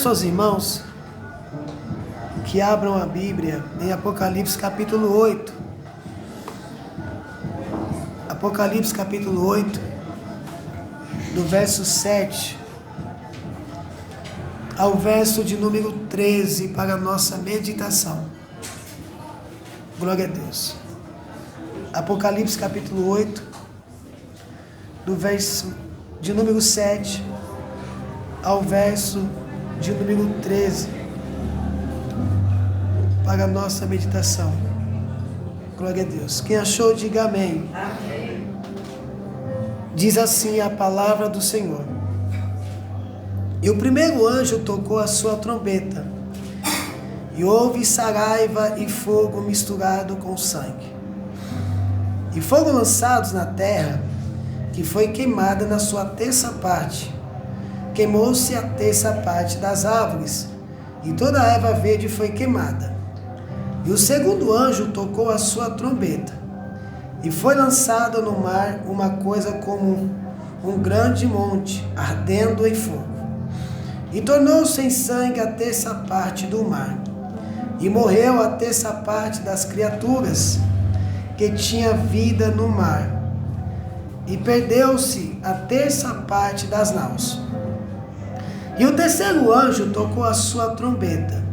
peço aos irmãos que abram a Bíblia em Apocalipse capítulo 8. Apocalipse capítulo 8, do verso 7 ao verso de número 13 para a nossa meditação. Glória a Deus. Apocalipse capítulo 8, do verso de número 7 ao verso de número 13 para a nossa meditação. Glória a Deus. Quem achou, diga amém. Amém. Diz assim a palavra do Senhor. E o primeiro anjo tocou a sua trombeta, e houve saraiva e fogo misturado com sangue. E foram lançados na terra, que foi queimada na sua terça parte. Queimou-se a terça parte das árvores, e toda a erva verde foi queimada. E o segundo anjo tocou a sua trombeta, e foi lançada no mar uma coisa como um grande monte, ardendo em fogo. E tornou-se em sangue a terça parte do mar, e morreu a terça parte das criaturas que tinha vida no mar, e perdeu-se a terça parte das naus. E o terceiro anjo tocou a sua trombeta,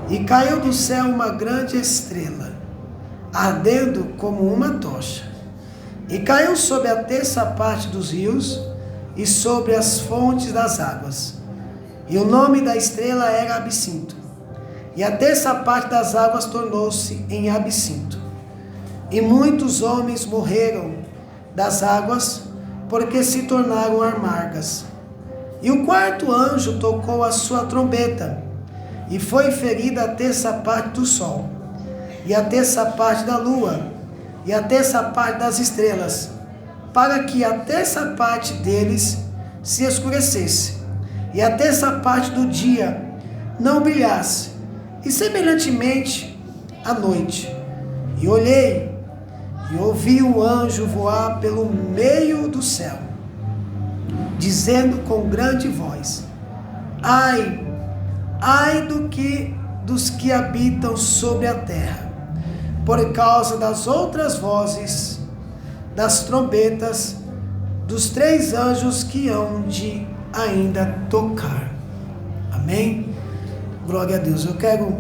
e caiu do céu uma grande estrela, ardendo como uma tocha, e caiu sobre a terça parte dos rios e sobre as fontes das águas. E o nome da estrela era Absinto, e a terça parte das águas tornou-se em absinto. E muitos homens morreram das águas, porque se tornaram amargas. E o quarto anjo tocou a sua trombeta, e foi ferida a terça parte do sol, e a terça parte da lua, e a terça parte das estrelas, para que a terça parte deles se escurecesse, e a terça parte do dia não brilhasse, e semelhantemente à noite. E olhei, e ouvi um anjo voar pelo meio do céu, dizendo com grande voz: Ai, ai dos que habitam sobre a terra, por causa das outras vozes, das trombetas, dos três anjos que hão de ainda tocar. Amém? Glória a Deus. Eu quero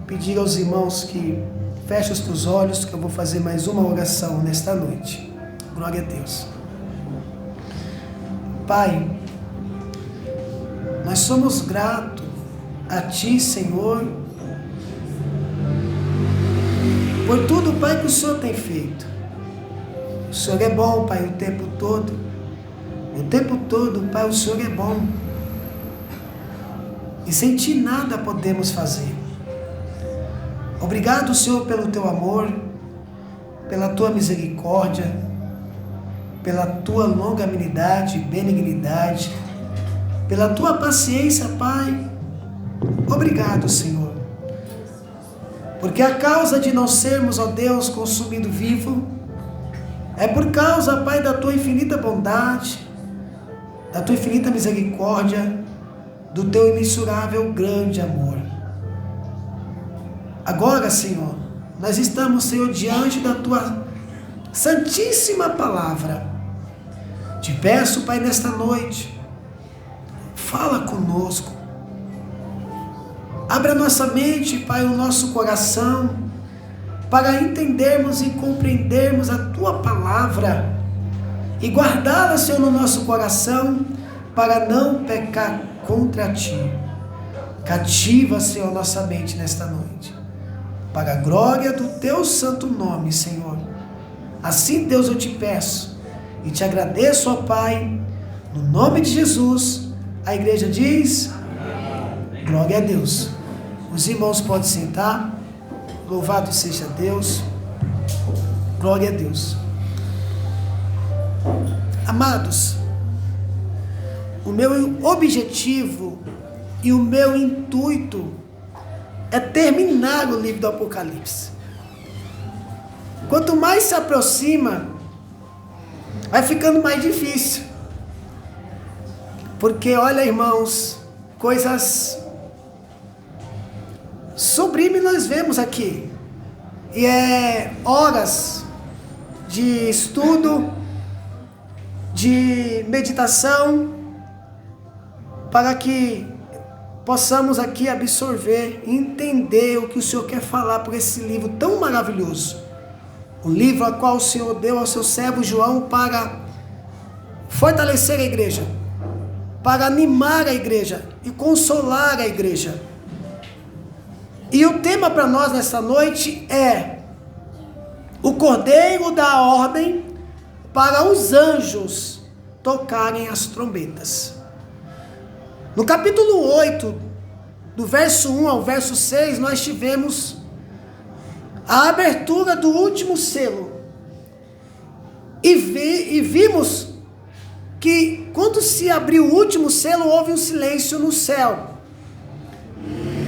pedir aos irmãos que fechem os teus olhos, que eu vou fazer mais uma oração nesta noite. Glória a Deus. Pai, nós somos gratos a Ti, Senhor, por tudo, Pai, que o Senhor tem feito. O Senhor é bom, Pai, o tempo todo. O tempo todo, Pai, o Senhor é bom. E sem Ti nada podemos fazer. Obrigado, Senhor, pelo Teu amor, pela Tua misericórdia, pela Tua longanimidade, benignidade, pela Tua paciência, Pai. Obrigado, Senhor. Porque a causa de não sermos, ó Deus, consumido vivo, é por causa, Pai, da Tua infinita bondade, da Tua infinita misericórdia, do Teu imensurável grande amor. Agora, Senhor, nós estamos, Senhor, diante da Tua santíssima palavra. Te peço, Pai, nesta noite, fala conosco. Abra nossa mente, Pai, o nosso coração, para entendermos e compreendermos a Tua palavra e guardá-la, Senhor, no nosso coração, para não pecar contra Ti. Cativa, Senhor, nossa mente nesta noite, para a glória do Teu santo nome, Senhor. Assim, Deus, eu te peço e te agradeço, ó Pai, no nome de Jesus. A igreja diz: amém. Glória a Deus. Os irmãos podem sentar. Louvado seja Deus. Glória a Deus. Amados, o meu objetivo e o meu intuito é terminar o livro do Apocalipse. Quanto mais se aproxima, vai ficando mais difícil. Porque, olha, irmãos, coisas sublimes nós vemos aqui. E é horas de estudo, de meditação, para que possamos aqui absorver e entender o que o Senhor quer falar por esse livro tão maravilhoso. O livro a qual o Senhor deu ao seu servo João para fortalecer a igreja, para animar a igreja e consolar a igreja. E o tema para nós nessa noite é: o Cordeiro dá ordem para os anjos tocarem as trombetas. No capítulo 8, do verso 1 ao verso 6, nós tivemos a abertura do último selo. E vimos que quando se abriu o último selo, houve um silêncio no céu.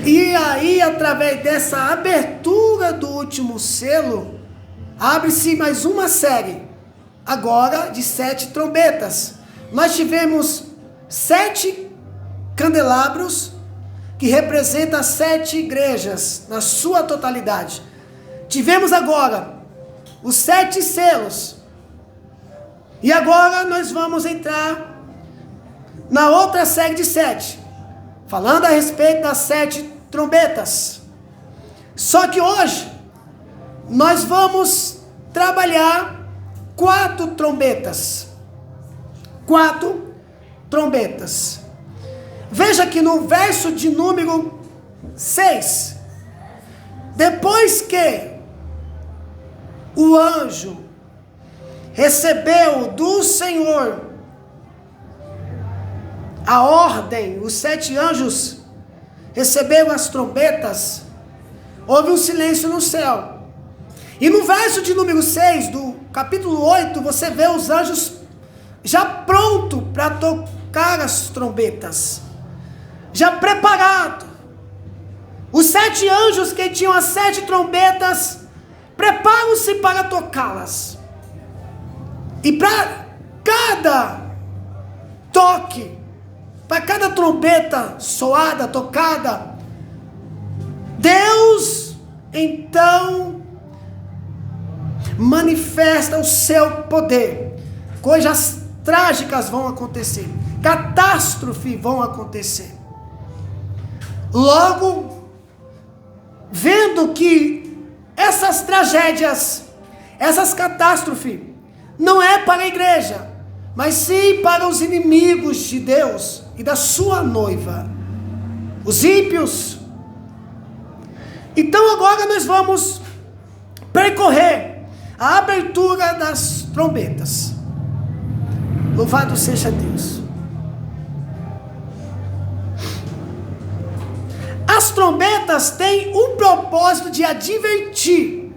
E aí, através dessa abertura do último selo, abre-se mais uma série, agora de 7 trombetas. Nós tivemos 7 candelabros, que representam as 7 igrejas, na sua totalidade. Tivemos agora os 7 selos. E agora nós vamos entrar na outra série de 7, falando a respeito das 7 trombetas. Só que hoje nós vamos trabalhar 4 trombetas. 4 trombetas. Veja que no verso de número 6, depois que o anjo recebeu do Senhor a ordem, os 7 anjos receberam as trombetas, houve um silêncio no céu. E no verso de número 6 do capítulo 8, você vê os anjos já prontos para tocar as trombetas, já preparado. Os 7 anjos que tinham as 7 trombetas preparam-se para tocá-las. E para cada toque, para cada trombeta soada, tocada, Deus então manifesta o seu poder. Coisas trágicas vão acontecer, catástrofes vão acontecer. Logo, vendo que essas tragédias, essas catástrofes, não é para a igreja, mas sim para os inimigos de Deus e da sua noiva, os ímpios. Então agora nós vamos percorrer a abertura das trombetas. Louvado seja Deus. As trombetas têm um propósito de advertir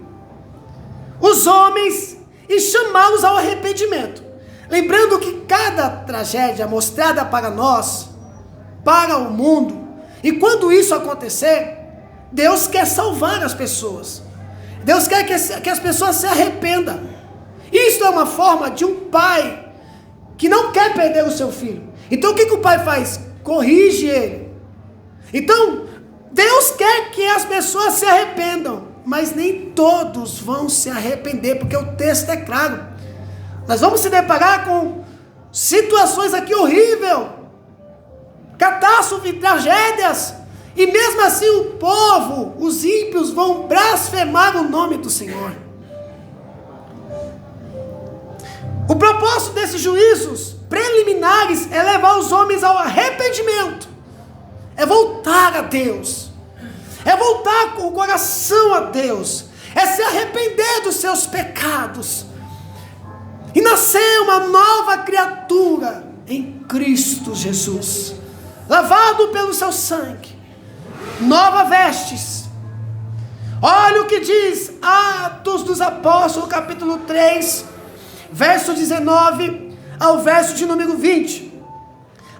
os homens e chamá-los ao arrependimento. Lembrando que cada tragédia mostrada para nós, para o mundo, e quando isso acontecer, Deus quer salvar as pessoas. Deus quer que as pessoas se arrependam. Isso é uma forma de um pai que não quer perder o seu filho. Então o que o pai faz? Corrige ele. Então, Deus quer que as pessoas se arrependam, mas nem todos vão se arrepender, porque o texto é claro. Nós vamos se deparar com situações aqui horríveis, catástrofe, tragédias, e mesmo assim o povo, os ímpios, vão blasfemar o nome do Senhor. O propósito desses juízos preliminares é levar os homens ao arrependimento, é voltar a Deus, é voltar com o coração a Deus, é se arrepender dos seus pecados e nascer uma nova criatura em Cristo Jesus, lavado pelo seu sangue, nova vestes. Olha o que diz Atos dos Apóstolos, capítulo 3, verso 19 ao verso de número 20.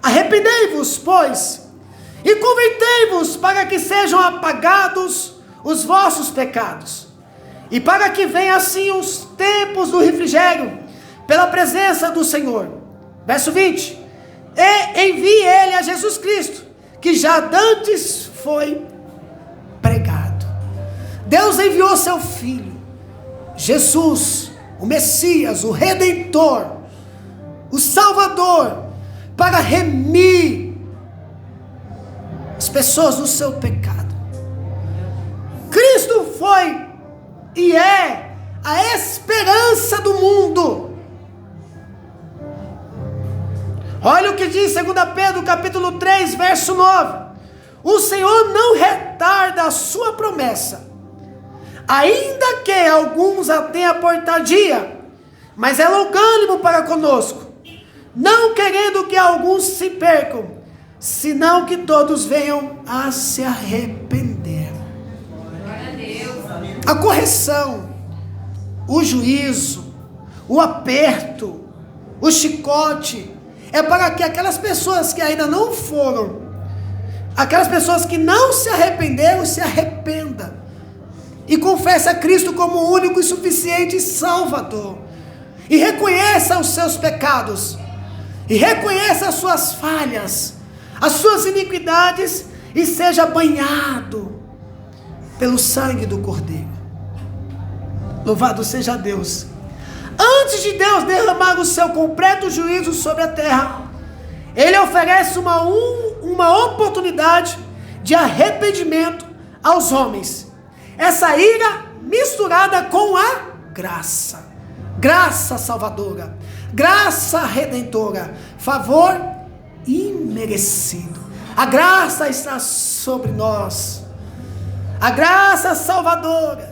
Arrependei-vos, pois, e convertei-vos, para que sejam apagados os vossos pecados, e para que venham assim os tempos do refrigério, pela presença do Senhor. Verso 20. E envie ele a Jesus Cristo, que já dantes foi pregado. Deus enviou seu Filho, Jesus, o Messias, o Redentor, o Salvador, para remir as pessoas do seu pecado. Cristo foi e é a esperança do mundo. Olha o que diz 2 Pedro capítulo 3, verso 9. O Senhor não retarda a sua promessa, ainda que alguns a tenham por tardia, mas é longânimo para conosco, não querendo que alguns se percam, senão que todos venham a se arrepender. A correção, o juízo, o aperto, o chicote, é para que aquelas pessoas que ainda não foram, aquelas pessoas que não se arrependeram, se arrependam e confesse a Cristo como o único e suficiente Salvador, e reconheça os seus pecados, e reconheça as suas falhas, as suas iniquidades, e seja banhado pelo sangue do Cordeiro. Louvado seja Deus. Antes de Deus derramar o seu completo juízo sobre a terra, Ele oferece uma oportunidade de arrependimento aos homens. Essa ira misturada com a graça. Graça salvadora, graça redentora, favor imerecido. A graça está sobre nós. A graça salvadora.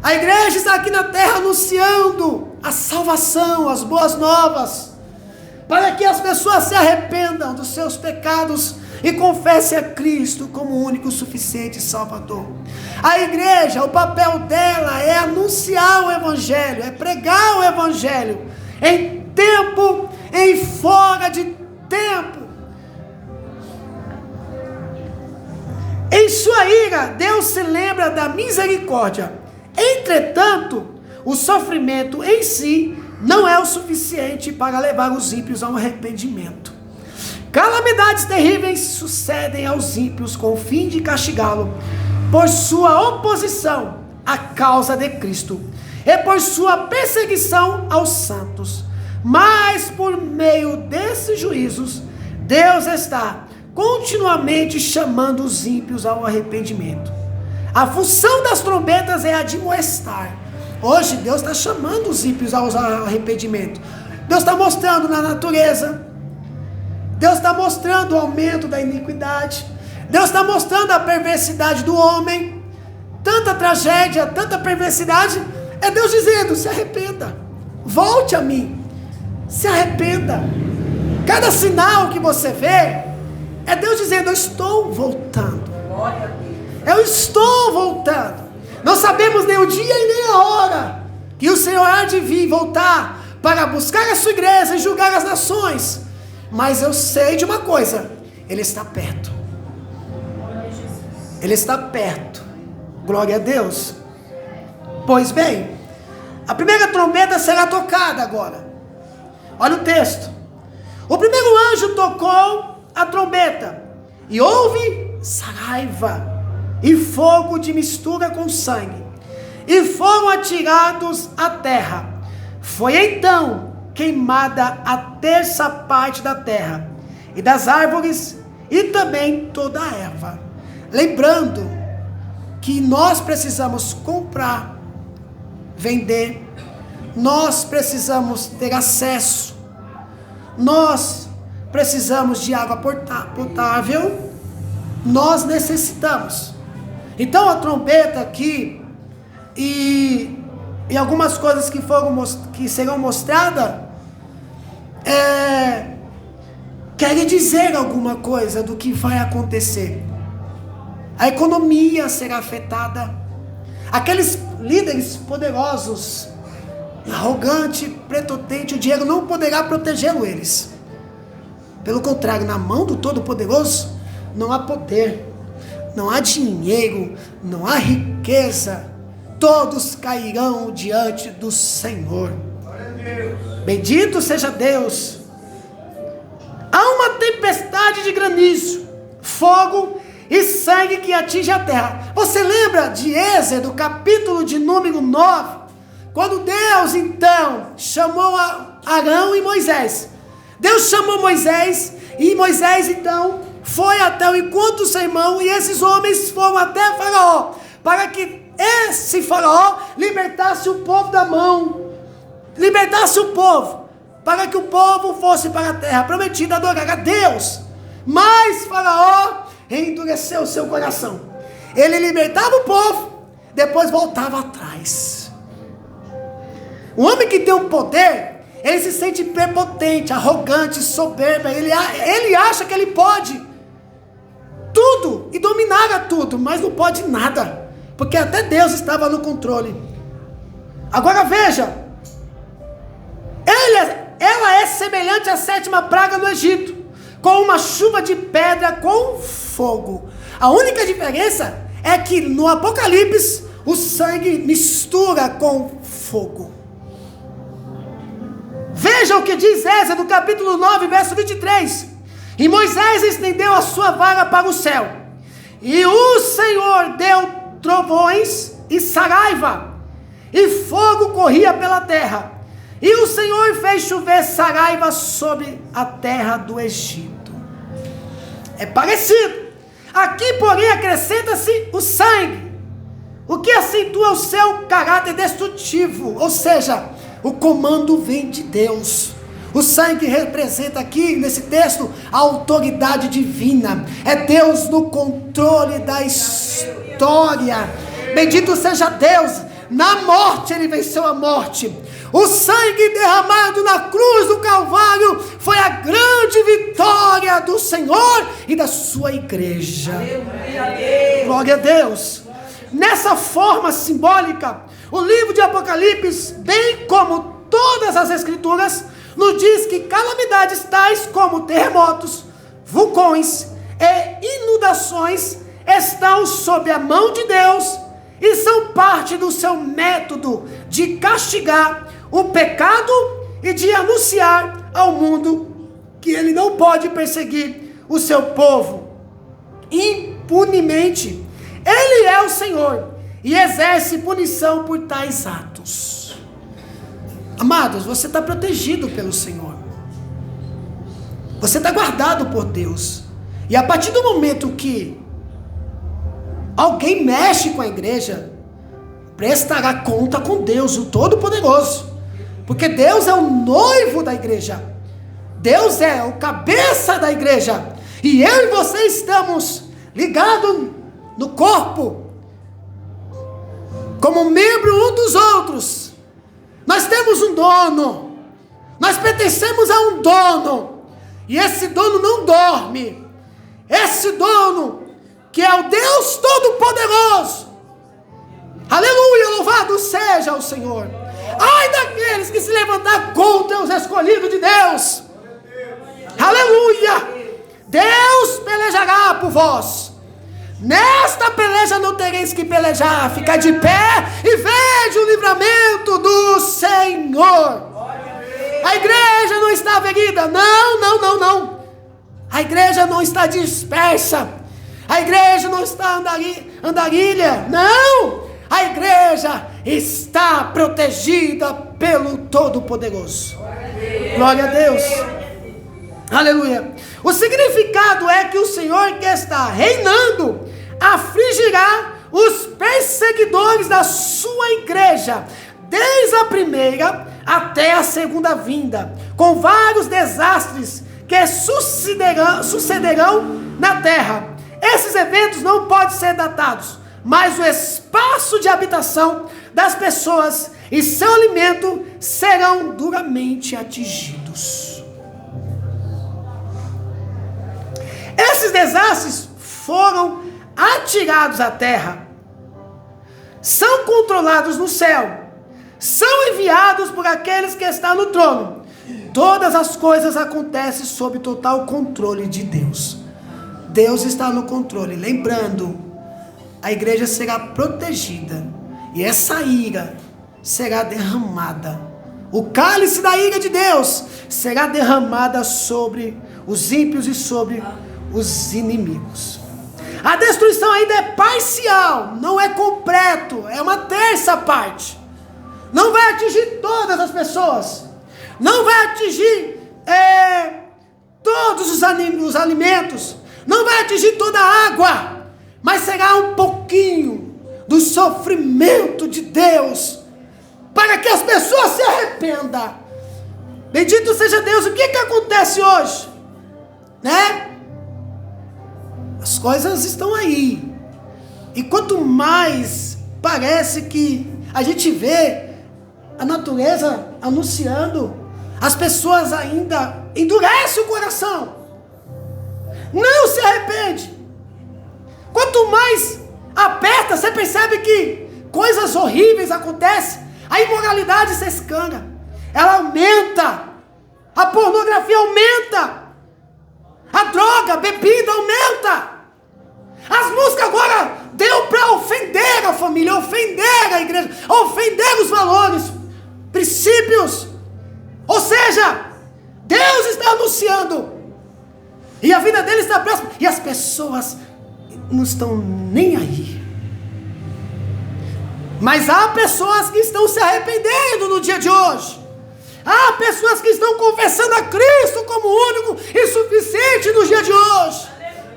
A igreja está aqui na terra anunciando a salvação, as boas novas, para que as pessoas se arrependam dos seus pecados e confessem a Cristo como o único suficiente Salvador. A igreja, o papel dela é anunciar o Evangelho, é pregar o Evangelho, em tempo, em fora de tempo. Em sua ira, Deus se lembra da misericórdia. Entretanto, o sofrimento em si não é o suficiente para levar os ímpios ao arrependimento. Calamidades terríveis sucedem aos ímpios com o fim de castigá-lo por sua oposição à causa de Cristo e por sua perseguição aos santos. Mas por meio desses juízos, Deus está continuamente chamando os ímpios ao arrependimento. A função das trombetas é admoestar. Hoje Deus está chamando os ímpios ao arrependimento. Deus está mostrando na natureza. Deus está mostrando o aumento da iniquidade. Deus está mostrando a perversidade do homem. Tanta tragédia, tanta perversidade. É Deus dizendo: se arrependa. Volte a mim. Se arrependa. Cada sinal que você vê é Deus dizendo: eu estou voltando. Glória a Deus. Eu estou voltando. Não sabemos nem o dia e nem a hora que o Senhor há de vir voltar para buscar a sua igreja e julgar as nações. Mas eu sei de uma coisa: Ele está perto. Ele está perto. Glória a Deus. Pois bem, a primeira trombeta será tocada agora. Olha o texto. O primeiro anjo tocou a trombeta e houve saraiva e fogo de mistura com sangue, e foram atirados à terra. Foi então queimada a terça parte da terra, e das árvores, e também toda a erva. Lembrando que nós precisamos comprar, vender, nós precisamos ter acesso, nós precisamos de água potável, nós necessitamos. Então a trombeta aqui e algumas coisas que serão mostradas querem dizer alguma coisa do que vai acontecer. A economia será afetada. Aqueles líderes poderosos, arrogante, prepotente, o dinheiro não poderá protegê-lo eles. Pelo contrário, na mão do Todo-Poderoso não há poder. Não há dinheiro, não há riqueza, todos cairão diante do Senhor. Bendito seja Deus. Há uma tempestade de granizo, fogo e sangue que atinge a terra. Você lembra de Êxodo, capítulo de número 9? Quando Deus então chamou Arão e Moisés. Deus chamou Moisés e Moisés então foi até o encontro do seu irmão, e esses homens foram até Faraó, para que esse Faraó libertasse o povo da mão, libertasse o povo, para que o povo fosse para a terra prometida, adorar a Deus. Mas Faraó endureceu o seu coração. Ele libertava o povo, depois voltava atrás. O homem que tem o poder, ele se sente prepotente, arrogante, soberbo. Ele acha que ele pode tudo e dominar a tudo, mas não pode nada, porque até Deus estava no controle. Agora veja, ela é semelhante à 7ª praga no Egito, com uma chuva de pedra com fogo. A única diferença é que no Apocalipse o sangue mistura com fogo. Veja o que diz Êxodo, capítulo 9, verso 23. E Moisés estendeu a sua vara para o céu, e o Senhor deu trovões e saraiva, e fogo corria pela terra, e o Senhor fez chover saraiva sobre a terra do Egito. É parecido. Aqui, porém, acrescenta-se o sangue, o que acentua o seu caráter destrutivo, ou seja, o comando vem de Deus. O sangue representa aqui, nesse texto, a autoridade divina. É Deus no controle da história. Bendito seja Deus. Na morte ele venceu a morte. O sangue derramado na cruz do Calvário foi a grande vitória do Senhor e da sua igreja. Glória a Deus. Nessa forma simbólica, o livro de Apocalipse, bem como todas as escrituras, nos diz que calamidades tais como terremotos, vulcões e inundações estão sob a mão de Deus e são parte do seu método de castigar o pecado e de anunciar ao mundo que ele não pode perseguir o seu povo impunemente. Ele é o Senhor e exerce punição por tais atos. Amados, você está protegido pelo Senhor. Você está guardado por Deus. E a partir do momento que alguém mexe com a igreja, prestará conta com Deus, o Todo-Poderoso. Porque Deus é o noivo da igreja. Deus é o cabeça da igreja. E eu e você estamos ligados no corpo, como membro um dos outros. Nós temos um dono, nós pertencemos a um dono, e esse dono não dorme. Esse dono, que é o Deus Todo-Poderoso, aleluia, louvado seja o Senhor. Ai daqueles que se levantar contra os escolhidos de Deus, aleluia. Deus pelejará por vós. Nesta peleja não tereis que pelejar, ficar de pé e veja o livramento do Senhor. A igreja não está ferida, não. A igreja não está dispersa, a igreja não está andarilha, não. A igreja está protegida pelo Todo-Poderoso. Glória a Deus. Aleluia. O significado é que o Senhor que está reinando afligirá os perseguidores da sua igreja, desde a primeira até a segunda vinda, com vários desastres que sucederão na terra. Esses eventos não podem ser datados, mas o espaço de habitação das pessoas e seu alimento serão duramente atingidos. Esses desastres foram atirados à terra, são controlados no céu, são enviados por aqueles que estão no trono. Todas as coisas acontecem sob total controle de Deus. Deus está no controle. Lembrando, a igreja será protegida e essa ira será derramada. O cálice da ira de Deus será derramada sobre os ímpios e sobre os inimigos. A destruição ainda é parcial, não é completo, é uma terça parte. Não vai atingir todas as pessoas, não vai atingir todos os alimentos, não vai atingir toda a água, mas será um pouquinho do sofrimento de Deus, para que as pessoas se arrependam. Bendito seja Deus. O que acontece hoje? Né? As coisas estão aí, e quanto mais parece que a gente vê a natureza anunciando, as pessoas ainda endurecem o coração, não se arrepende. Quanto mais aperta, você percebe que coisas horríveis acontecem, a imoralidade se escanca, ela aumenta, a pornografia aumenta, a droga, a bebida aumenta, as músicas agora deu para ofender a família, ofender a igreja, ofender os valores, princípios. Ou seja, Deus está anunciando, e a vida dele está próxima, e as pessoas não estão nem aí. Mas há pessoas que estão se arrependendo no dia de hoje. Há pessoas que estão confessando a Cristo como único e suficiente no dia de hoje.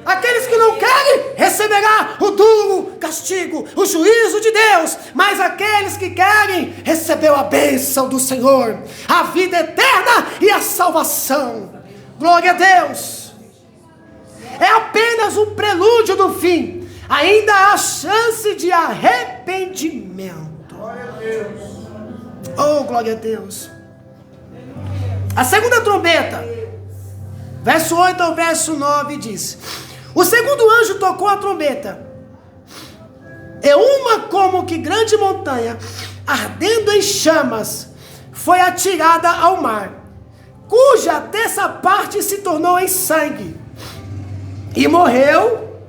Aqueles que não querem, receberá o duro castigo, o juízo de Deus. Mas aqueles que querem, recebeu a bênção do Senhor, a vida eterna e a salvação. Glória a Deus. É apenas um prelúdio do fim. Ainda há chance de arrependimento. Glória a Deus. Oh, glória a Deus. A segunda trombeta, verso 8 ao verso 9 diz: o segundo anjo tocou a trombeta, e uma como que grande montanha, ardendo em chamas, foi atirada ao mar, cuja terça parte se tornou em sangue, e morreu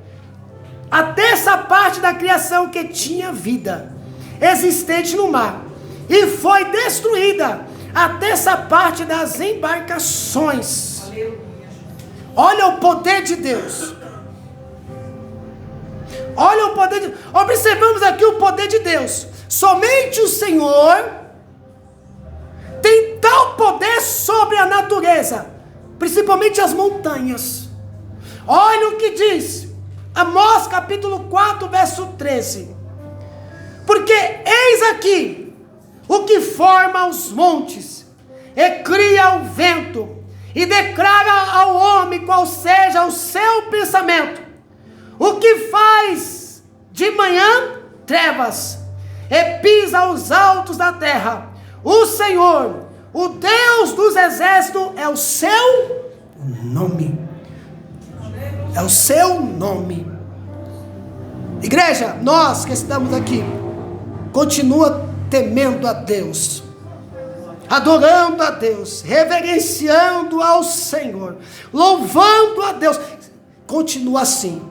a terça parte da criação que tinha vida, existente no mar, e foi destruída a terça parte das embarcações. Olha o poder de Deus. Olha o poder de Deus. Observamos aqui o poder de Deus. Somente o Senhor tem tal poder sobre a natureza, principalmente as montanhas. Olha o que diz Amós capítulo 4, verso 13. Porque eis aqui o que forma os montes, e cria o vento, e declara ao homem qual seja o seu pensamento, o que faz de manhã trevas, e pisa os altos da terra. O Senhor, o Deus dos exércitos, é o seu nome. É o seu nome. Igreja, nós que estamos aqui, continua temendo a Deus, adorando a Deus, reverenciando ao Senhor, louvando a Deus. Continua assim.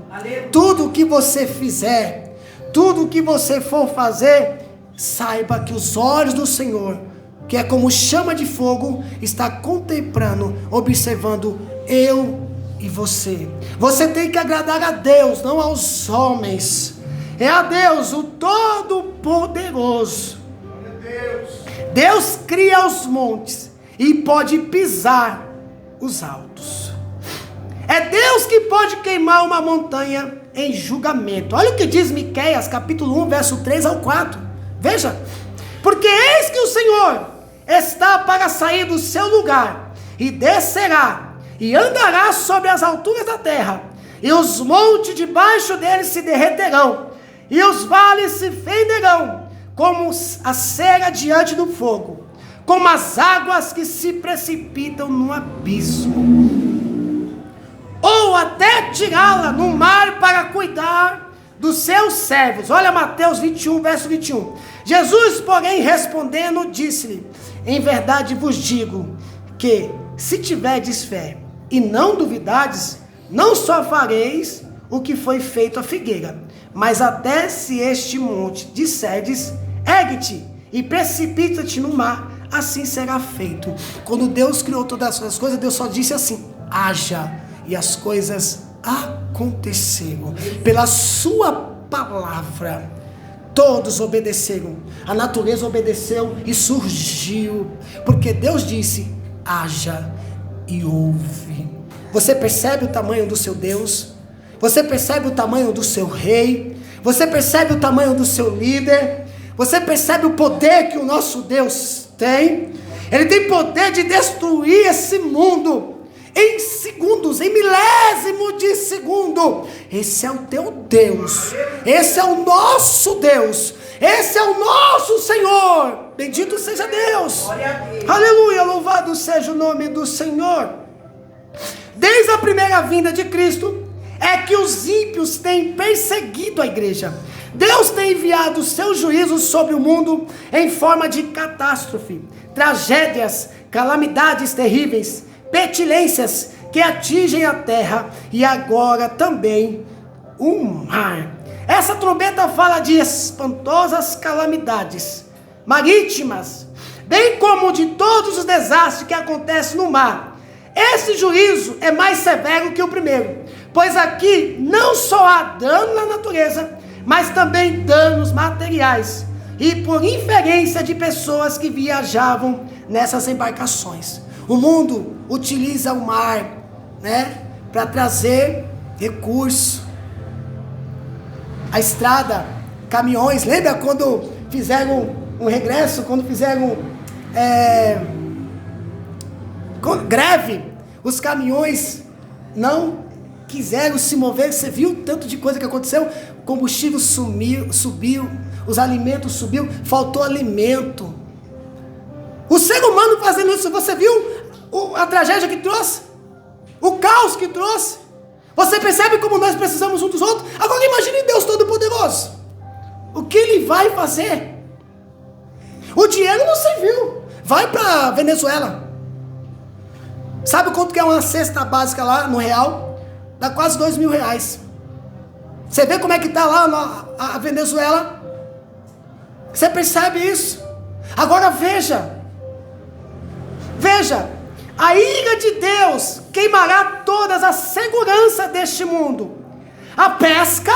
Tudo que você fizer, tudo que você for fazer, saiba que os olhos do Senhor, que é como chama de fogo, está contemplando, observando eu e você. Você tem que agradar a Deus, não aos homens. É a Deus, o Todo-Poderoso. Deus cria os montes e pode pisar os altos. É Deus que pode queimar uma montanha em julgamento. Olha o que diz Miqueias capítulo 1, verso 3 ao 4. Veja: porque eis que o Senhor está para sair do seu lugar, e descerá, e andará sobre as alturas da terra, e os montes debaixo dele se derreterão, e os vales se fenderão, como a cera diante do fogo, como as águas que se precipitam no abismo, ou até tirá-la no mar para cuidar dos seus servos. Olha Mateus 21, verso 21. Jesus, porém, respondendo, disse-lhe: em verdade vos digo, que se tiverdes fé, e não duvidades, não só fareis o que foi feito à figueira, mas até se este monte disserdes: ergue-te e precipita-te no mar, assim será feito. Quando Deus criou todas as coisas, Deus só disse assim: haja, e as coisas aconteceram. Pela sua palavra, todos obedeceram. A natureza obedeceu e surgiu. Porque Deus disse: haja e houve. Você percebe o tamanho do seu Deus? Você percebe o tamanho do seu rei? Você percebe o tamanho do seu líder? Você percebe o poder que o nosso Deus tem? Ele tem poder de destruir esse mundo em segundos, em milésimo de segundo. Esse é o teu Deus. Esse é o nosso Deus. Esse é o nosso Senhor. Bendito seja Deus. Aleluia, louvado seja o nome do Senhor. Desde a primeira vinda de Cristo, é que os ímpios têm perseguido a igreja. Deus tem enviado os seus juízos sobre o mundo em forma de catástrofe, tragédias, calamidades terríveis, pestilências que atingem a terra e agora também o mar. Essa trombeta fala de espantosas calamidades marítimas, bem como de todos os desastres que acontecem no mar. Esse juízo é mais severo que o primeiro, pois aqui não só há dano na natureza, mas também danos materiais, e por inferência de pessoas que viajavam nessas embarcações. O mundo utiliza o mar, para trazer recurso. A estrada, caminhões, lembra quando fizeram um regresso, quando fizeram greve, os caminhões não quiseram se mover. Você viu o tanto de coisa que aconteceu? O combustível subiu, os alimentos subiu, faltou alimento. O ser humano fazendo isso, você viu a tragédia que trouxe? O caos que trouxe? Você percebe como nós precisamos uns dos outros? Agora imagine Deus Todo-Poderoso. O que Ele vai fazer? O dinheiro não serviu. Vai para Venezuela. Sabe quanto que é uma cesta básica lá no real? Dá quase R$2.000. Você vê como é que está lá a Venezuela? Você percebe isso? Agora veja, a ira de Deus queimará todas as seguranças deste mundo. A pesca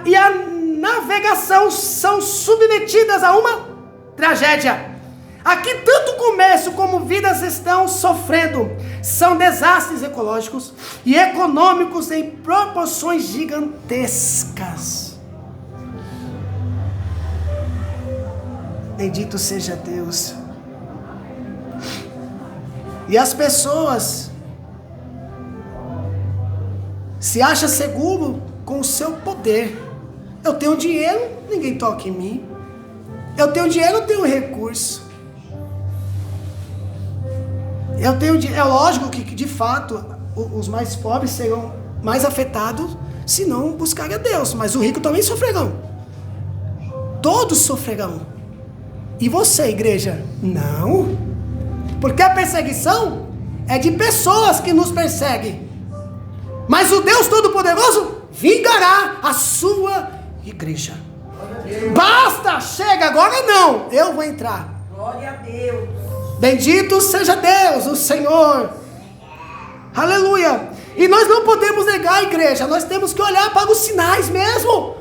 e a navegação são submetidas a uma tragédia. Aqui tanto o comércio como vidas estão sofrendo. São desastres ecológicos e econômicos em proporções gigantescas. Bendito seja Deus. E as pessoas se acham seguro com o seu poder. Eu tenho dinheiro, ninguém toca em mim. Eu tenho dinheiro, eu tenho recurso. É lógico que de fato os mais pobres serão mais afetados se não buscarem a Deus, mas os ricos também sofrerão. Todos sofrerão. E você, igreja? Não. Porque a perseguição é de pessoas que nos perseguem. Mas o Deus Todo-Poderoso vingará a sua igreja. Basta, chega, agora não. Eu vou entrar. Glória a Deus. Bendito seja Deus, o Senhor. Aleluia. E nós não podemos negar a igreja. Nós temos que olhar para os sinais mesmo.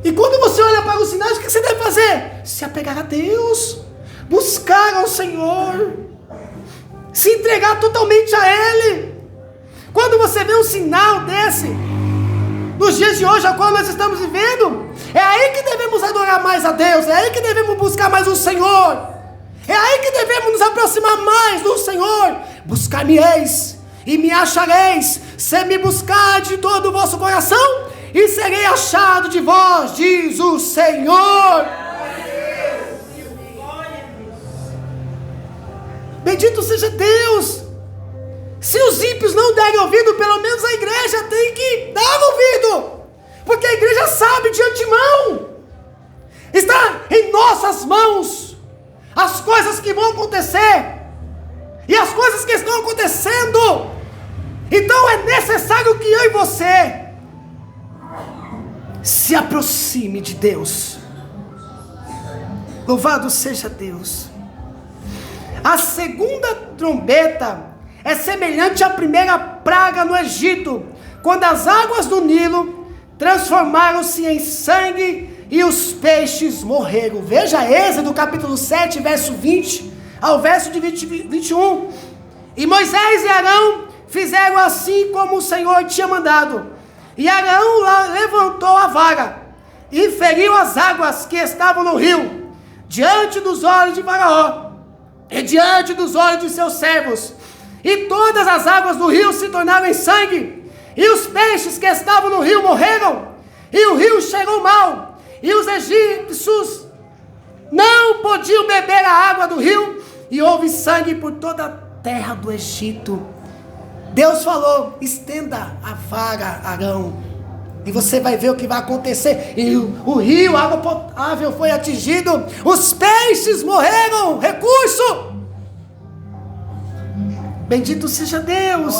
E quando você olha para os sinais, o que você deve fazer? Se apegar a Deus. Buscar ao Senhor. Se entregar totalmente a Ele. Quando você vê um sinal desse, nos dias de hoje, a qual nós estamos vivendo, é aí que devemos adorar mais a Deus. É aí que devemos buscar mais o Senhor. É aí que devemos nos aproximar mais do Senhor. Buscar-me-eis e me achareis, se me buscar de todo o vosso coração, e serei achado de vós, diz o Senhor. Bendito seja Deus. Se os ímpios não derem ouvido, pelo menos a igreja tem que dar ouvido, porque a igreja sabe de antemão, está em nossas mãos as coisas que vão acontecer e as coisas que estão acontecendo. Então é necessário que eu e você se aproxime de Deus. Louvado seja Deus. A segunda trombeta é semelhante à primeira praga no Egito, quando as águas do Nilo transformaram-se em sangue e os peixes morreram. Veja Êxodo capítulo 7, verso 20 ao verso de 21. E Moisés e Arão fizeram assim como o Senhor tinha mandado. E Arão levantou a vara e feriu as águas que estavam no rio, diante dos olhos de Faraó e diante dos olhos de seus servos. E todas as águas do rio se tornaram em sangue, e os peixes que estavam no rio morreram, e o rio cheirou mal, e os egípcios não podiam beber a água do rio, e houve sangue por toda a terra do Egito. Deus falou: estenda a vara, Arão, e você vai ver o que vai acontecer. E o rio, a água potável foi atingido, os peixes morreram. Recurso. Bendito seja Deus.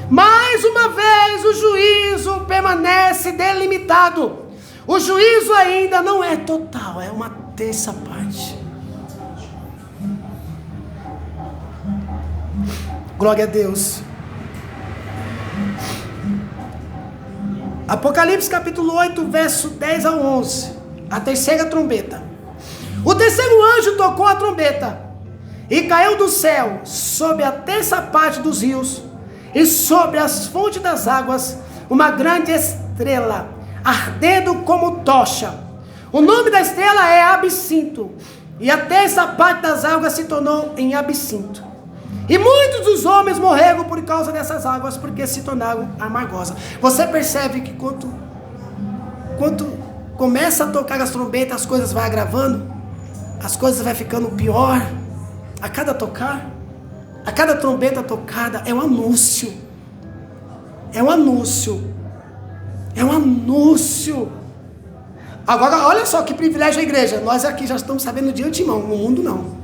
Mais uma vez o juízo permanece delimitado. O juízo ainda não é total, é uma terça parte. Glória a Deus. Apocalipse capítulo 8, verso 10 ao 11. A terceira trombeta. O terceiro anjo tocou a trombeta, e caiu do céu, sobre a terça parte dos rios, e sobre as fontes das águas, uma grande estrela, ardendo como tocha. O nome da estrela é Absinto, e a terça parte das águas se tornou em absinto. E muitos dos homens morreram por causa dessas águas, porque se tornaram amargosas. Você percebe que quando começa a tocar as trombetas, as coisas vão agravando, as coisas vão ficando pior. A cada tocar, a cada trombeta tocada é um anúncio. É um anúncio. É um anúncio. Agora, olha só que privilégio a igreja. Nós aqui já estamos sabendo de antemão, no mundo não.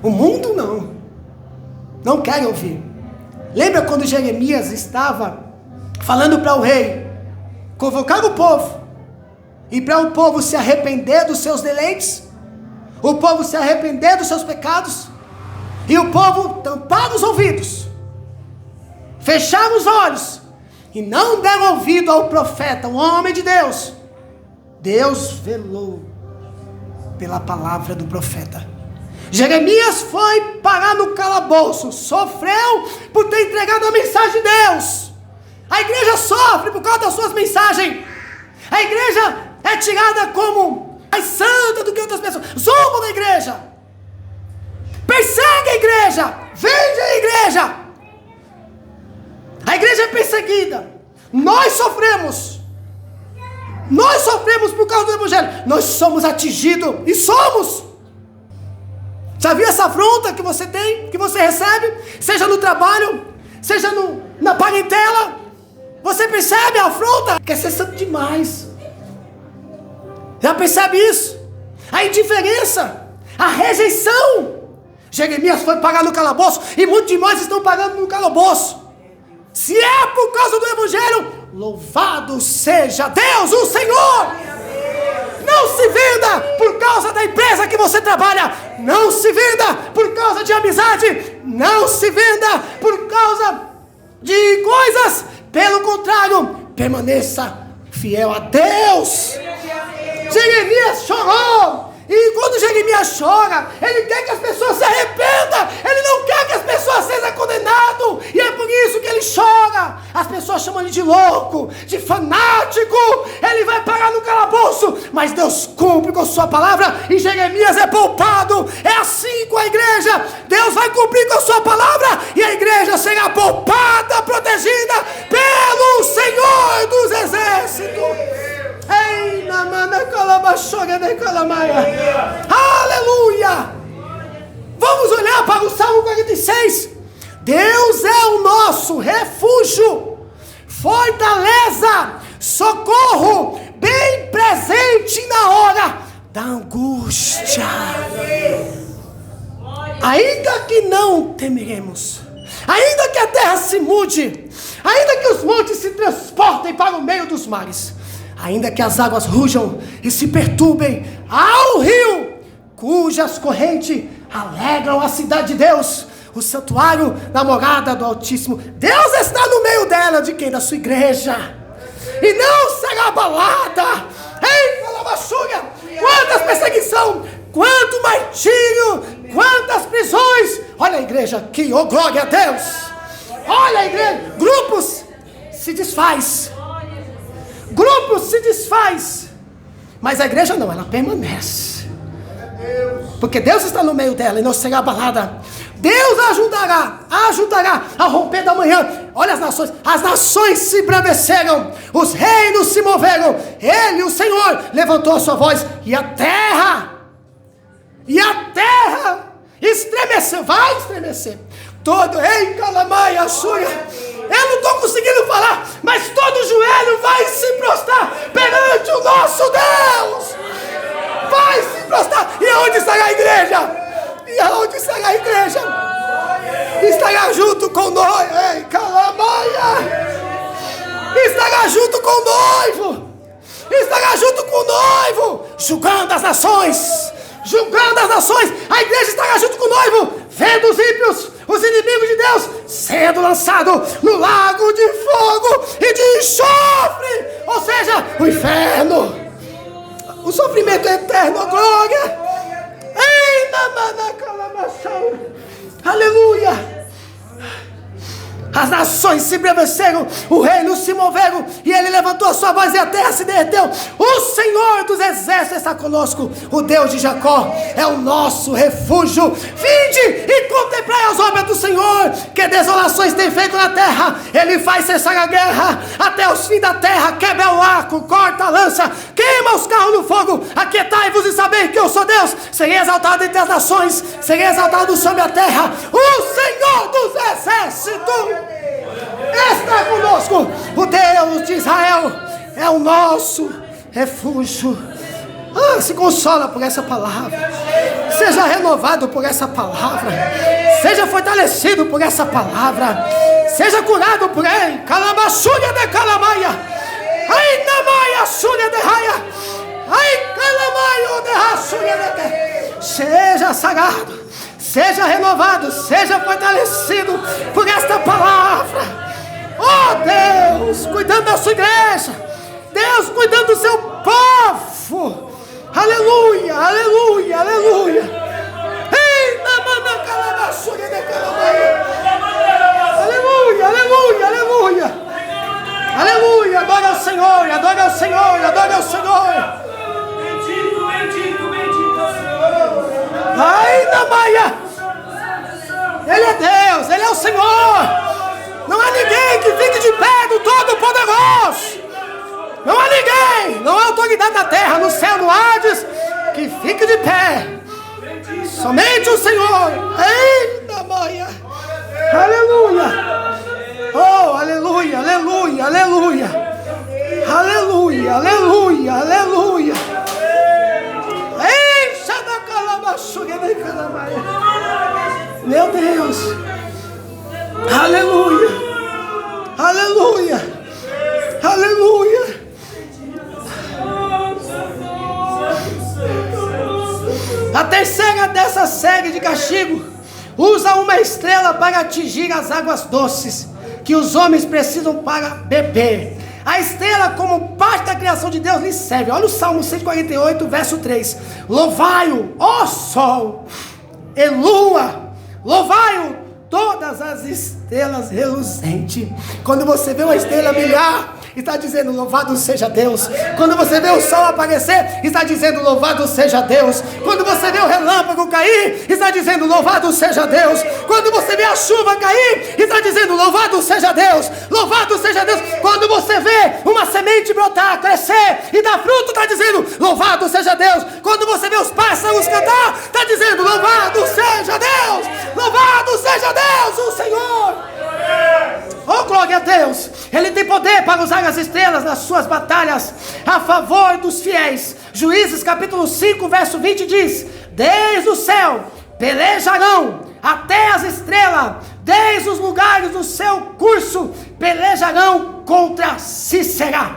O mundo não quer ouvir. Lembra quando Jeremias estava falando para o rei convocar o povo, e para o povo se arrepender dos seus deleites, o povo se arrepender dos seus pecados, e o povo tampar os ouvidos, fechar os olhos, e não der ouvido ao profeta, o homem de Deus. Deus velou pela palavra do profeta. Jeremias foi parar no calabouço, sofreu por ter entregado a mensagem de Deus. A igreja sofre por causa das suas mensagens. A igreja é tirada como mais santa do que outras pessoas. Zombam da igreja, persegue a igreja, vende a igreja. A igreja é perseguida. Nós sofremos por causa do evangelho. Nós somos atingidos, e somos. Já viu essa afronta que você tem, que você recebe? Seja no trabalho, seja na parentela. Você percebe a afronta? Quer ser santo demais. Já percebe isso? A indiferença, a rejeição. Jeremias foi parar no calabouço, e muitos de nós estão pagando no calabouço. Se é por causa do evangelho, louvado seja Deus, o Senhor. Não se venda por causa da empresa que você trabalha. Não se venda por causa de amizade. Não se venda por causa de coisas. Pelo contrário, permaneça fiel a Deus. Jeremias chorou. E quando Jeremias chora, ele quer que as pessoas se arrependam. Ele não quer que as pessoas sejam condenadas. E é por isso que ele chora. As pessoas chamam ele de louco, de fanático. Ele vai parar no calabouço, mas Deus cumpre com sua palavra, e Jeremias é poupado. É assim com a igreja. Deus vai cumprir com sua palavra, e a igreja será poupada, protegida pelo Senhor dos Exércitos. Aleluia! Vamos olhar para o Salmo 46. Deus é o nosso refúgio, fortaleza, socorro, bem presente na hora da angústia. Ainda que não temeremos, ainda que a terra se mude, ainda que os montes se transportem para o meio dos mares, ainda que as águas rujam e se perturbem ao rio, cujas correntes alegram a cidade de Deus, o santuário da morada do Altíssimo. Deus está no meio dela, de quem? Da sua igreja, e não será abalada. Ei, Calabassuga, quantas perseguição, quanto martírio, quantas prisões. Olha a igreja aqui, oh glória a Deus. Olha a igreja, grupos se desfaz, mas a igreja não, ela permanece, porque Deus está no meio dela e não será abalada. Deus ajudará a romper da manhã. Olha as nações se embraveceram, os reinos se moveram. Ele, o Senhor, levantou a sua voz, e a terra estremeceu, vai estremecer. Todo, ei, calamaia, suia. Eu não estou conseguindo falar, mas todo joelho vai se prostrar perante o nosso Deus. Vai se prostrar. E aonde estará a igreja? Estará junto com nós. Ei, calamaia. Estará junto com o noivo. Julgando as nações. A igreja estará junto com o noivo, vendo os ímpios, os inimigos de Deus, sendo lançado no lago de fogo e de enxofre. Ou seja, o inferno, o sofrimento eterno, a glória. Ei, aleluia. As nações se embraveceram, o reino se moveram, e ele levantou a sua voz e a terra se derreteu. O Senhor dos exércitos está conosco, o Deus de Jacó é o nosso refúgio. Vinde e contemplai as obras do Senhor, que desolações tem feito na terra. Ele faz cessar a guerra até os fins da terra, quebra o arco, corta a lança, queima os carros no fogo. Aquietai-vos e sabei que eu sou Deus. Serei exaltado entre as nações, serei exaltado sobre a terra. O Senhor dos exércitos está conosco, o Deus de Israel é o nosso refúgio. Se consola por essa palavra, seja renovado por essa palavra, seja fortalecido por essa palavra, seja curado por ele. Calabassuga de calamaia, ai namaia suga de raia, ai calamaio de raçuga de. Seja sagrado, seja renovado, seja fortalecido por esta palavra. Oh Deus, cuidando da sua igreja, Deus cuidando do seu povo. Aleluia, aleluia, aleluia. Ei, namana calabassuga de calamaia. Aleluia, aleluia, aleluia. Aleluia, adora ao Senhor, adora ao Senhor, adora ao Senhor. Ai, namaia. Ele é Deus, Ele é o Senhor. Não há ninguém que fique de pé do Todo-Poderoso. Não há ninguém, não há autoridade na terra, no céu, no Hades, que fique de pé. Somente o Senhor. Eita, Maia. Aleluia. Oh, aleluia, aleluia, aleluia. Aleluia, aleluia, aleluia. Eixa da calabassuga da calamaia. Meu Deus. Aleluia, aleluia, aleluia. A terceira dessa série de castigo usa uma estrela para atingir as águas doces que os homens precisam para beber. A estrela, como parte da criação de Deus, lhe serve. Olha o Salmo 148, verso 3. Louvai-o, ó sol e lua, louvai-o todas as estrelas reluzentes. Quando você vê uma estrela brilhar, está dizendo louvado seja Deus. Quando você vê o sol aparecer, está dizendo louvado seja Deus. Quando você vê o relâmpago cair, está dizendo louvado seja Deus. Quando você vê a chuva cair, está dizendo louvado seja Deus. Louvado seja Deus. Quando você vê uma semente brotar, crescer e dar fruto, está dizendo louvado seja Deus. Quando você vê os pássaros cantar, está dizendo louvado seja Deus. Louvado seja Deus, o Senhor. Oh, glória a Deus. Ele tem poder para usar as estrelas nas suas batalhas a favor dos fiéis. Juízes capítulo 5, verso 20 diz: desde o céu pelejarão até as estrelas, desde os lugares do seu curso pelejarão contra Cícera.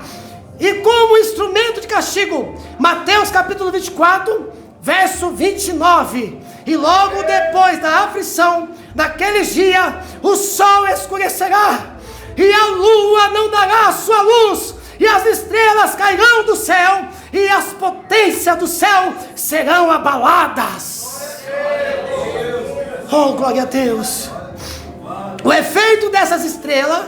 E como instrumento de castigo, Mateus capítulo 24, verso 29. E logo depois da aflição, naquele dia, o sol escurecerá, e a lua não dará sua luz, e as estrelas cairão do céu, e as potências do céu serão abaladas. Oh, glória a Deus. O efeito dessas estrelas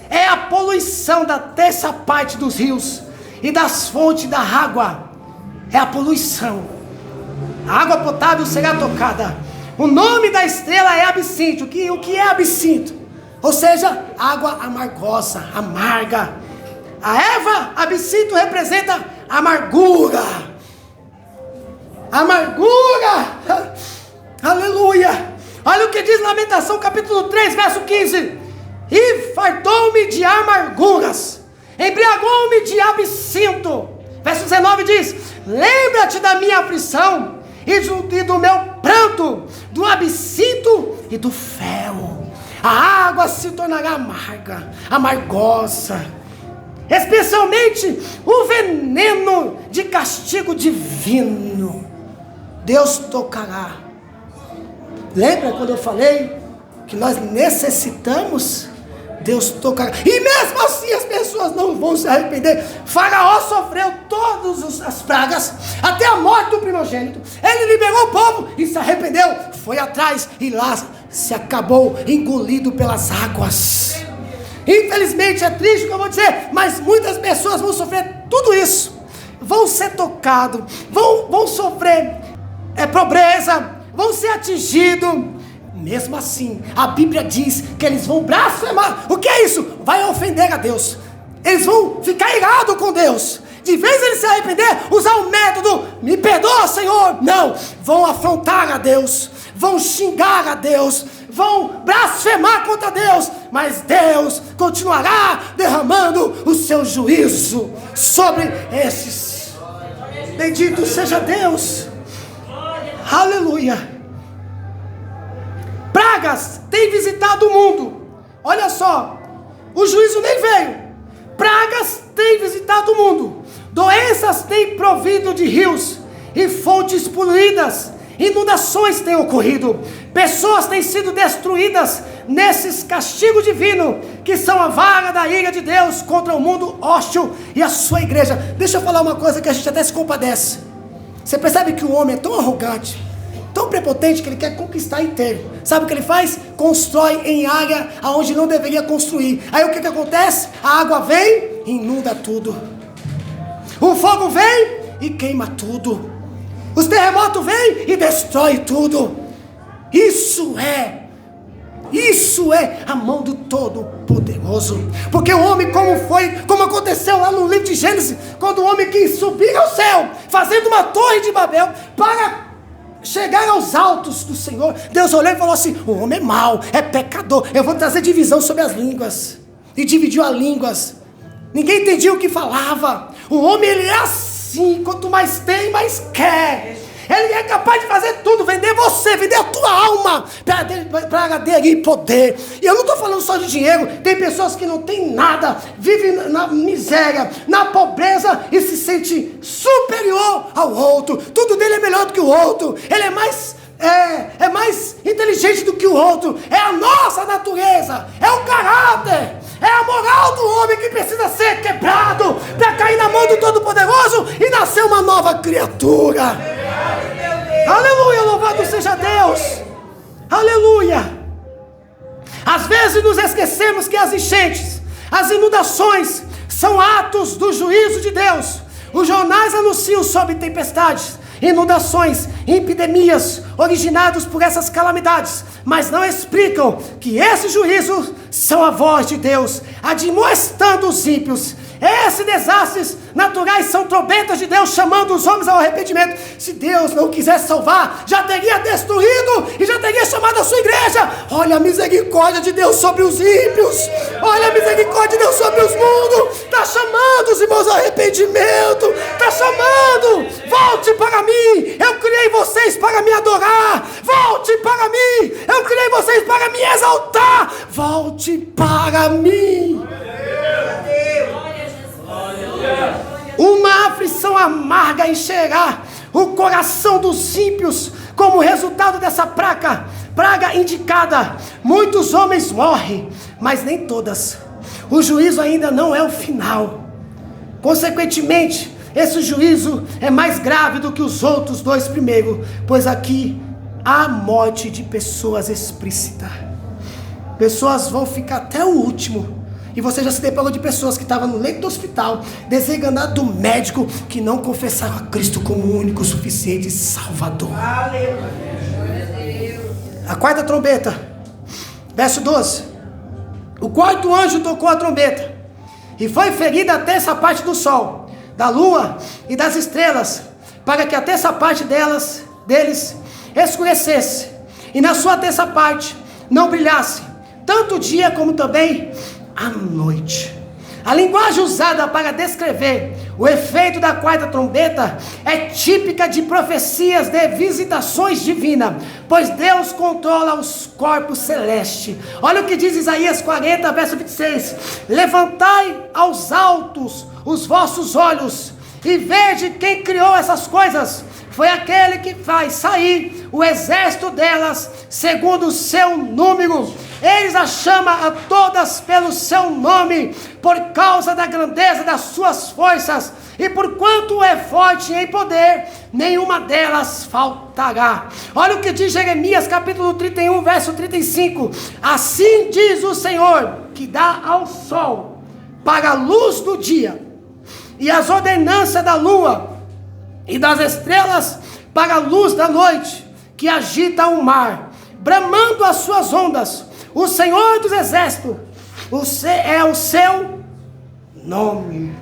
é a poluição da terça parte dos rios e das fontes da água. É a poluição. A água potável será tocada. O nome da estrela é absinto. O que é absinto? Ou seja, água amargosa, amarga. A erva absinto representa amargura. Amargura. Aleluia. Olha o que diz Lamentação capítulo 3, verso 15. E fartou-me de amarguras, embriagou-me de absinto. Verso 19 diz: lembra-te da minha aflição e do meu pranto, do absinto e do fel. A água se tornará amarga, amargosa, especialmente o veneno de castigo divino. Deus tocará. Lembra quando eu falei que nós necessitamos? Deus tocará. E mesmo assim as pessoas não vão se arrepender. Faraó sofreu todas as pragas, até a morte do primogênito. Ele liberou o povo e se arrependeu. Foi atrás e lá se acabou engolido pelas águas. Infelizmente é triste o que eu vou dizer, mas muitas pessoas vão sofrer tudo isso. Vão ser tocados, vão sofrer pobreza, vão ser atingidos. Mesmo assim, a Bíblia diz que eles vão blasfemar. O que é isso? Vai ofender a Deus. Eles vão ficar irados com Deus. De vez eles se arrepender, usar o método, me perdoa, Senhor. Não, vão afrontar a Deus, vão xingar a Deus, vão blasfemar contra Deus. Mas Deus continuará derramando o seu juízo sobre esses. Bendito seja Deus. Aleluia. Pragas têm visitado o mundo. Olha só, o juízo nem veio. Pragas têm visitado o mundo. Doenças têm provido de rios e fontes poluídas. Inundações têm ocorrido. Pessoas têm sido destruídas nesses castigos divinos, que são a vara da ira de Deus contra o mundo hostil e a sua igreja. Deixa eu falar uma coisa que a gente até se compadece. Você percebe que o homem é tão arrogante, tão prepotente, que ele quer conquistar inteiro. Sabe o que ele faz? Constrói em área onde não deveria construir. Aí o que acontece? A água vem e inunda tudo. O fogo vem e queima tudo. Os terremotos vêm e destrói tudo. Isso é a mão do Todo-Poderoso. Porque o homem, como aconteceu lá no livro de Gênesis, quando o homem quis subir ao céu, fazendo uma torre de Babel, para chegar aos altos do Senhor, Deus olhou e falou assim: o homem é mau, é pecador, eu vou trazer divisão sobre as línguas. E dividiu as línguas. Ninguém entendia o que falava. O homem, ele é assim, quanto mais tem, mais quer. Ele é capaz de fazer tudo, vender você, vender a tua alma, para aderir poder. E eu não estou falando só de dinheiro. Tem pessoas que não têm nada, vivem na miséria, na pobreza e se sente superior ao outro. Tudo dele é melhor do que o outro. Ele é mais inteligente do que o outro. É a nossa natureza, é o caráter, é a moral do homem que precisa ser quebrado para cair na mão do Todo-Poderoso e nascer uma nova criatura. Aleluia, louvado seja Deus. Aleluia. Às vezes nos esquecemos que as enchentes, as inundações são atos do juízo de Deus. Os jornais anunciam sobre tempestades, inundações, epidemias originados por essas calamidades, mas não explicam que esses juízos são a voz de Deus admoestando os ímpios. Esses desastres naturais são trombetas de Deus chamando os homens ao arrependimento. Se Deus não quisesse salvar, já teria destruído e já teria chamado a sua igreja. Olha a misericórdia de Deus sobre os ímpios. Olha a misericórdia de Deus sobre os mundos. Está chamando os irmãos ao arrependimento. Está chamando. Volte para mim. Eu criei vocês para me adorar. Volte para mim. Eu criei vocês para me exaltar. Volte para mim. Uma aflição amarga encherá o coração dos ímpios Como resultado dessa praga indicada, muitos homens morrem, mas nem todas. O juízo ainda não é o final. Consequentemente, esse juízo é mais grave do que os outros dois primeiros, pois aqui há morte de pessoas explícita. Pessoas vão ficar até o último. E você já se deparou de pessoas que estavam no leito do hospital, desenganadas do médico, que não confessaram a Cristo como o único, suficiente Salvador. A quarta trombeta, verso 12. O quarto anjo tocou a trombeta, e foi ferida a terça parte do sol, da lua e das estrelas, para que a terça parte deles escurecesse, e na sua terça parte não brilhasse, tanto o dia como também a noite. A linguagem usada para descrever o efeito da quarta trombeta é típica de profecias de visitações divinas, pois Deus controla os corpos celestes. Olha o que diz Isaías 40, verso 26. Levantai aos altos os vossos olhos e vede quem criou essas coisas. Foi aquele que faz sair o exército delas segundo o seu número. Eles a chamam a todas pelo seu nome, por causa da grandeza das suas forças, e por quanto é forte em poder, nenhuma delas faltará. Olha o que diz Jeremias capítulo 31, verso 35. Assim diz o Senhor, que dá ao sol para a luz do dia, e as ordenanças da lua e das estrelas para a luz da noite, que agita o mar, bramando as suas ondas. O Senhor dos exércitos é o seu nome.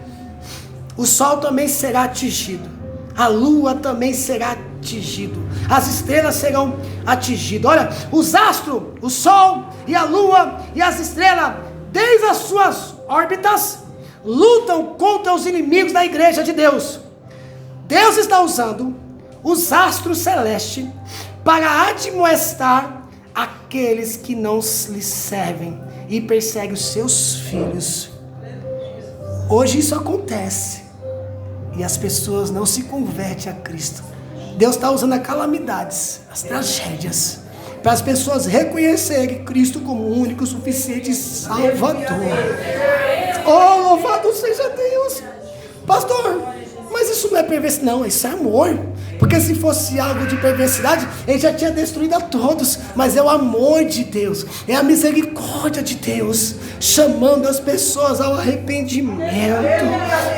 O sol também será atingido, a lua também será atingido, as estrelas serão atingidas. Olha, os astros, o sol e a lua e as estrelas, desde as suas órbitas, lutam contra os inimigos da igreja de Deus. Deus está usando os astros celestes para admoestar aqueles que não lhe servem e perseguem os seus filhos. Hoje isso acontece e as pessoas não se convertem a Cristo. Deus está usando as calamidades, as tragédias, para as pessoas reconhecerem Cristo como o único, suficiente Salvador. Oh, louvado seja Deus! Pastor, mas isso não é perversidade, não, isso é amor. Porque se fosse algo de perversidade, ele já tinha destruído a todos. Mas é o amor de Deus, é a misericórdia de Deus, chamando as pessoas ao arrependimento.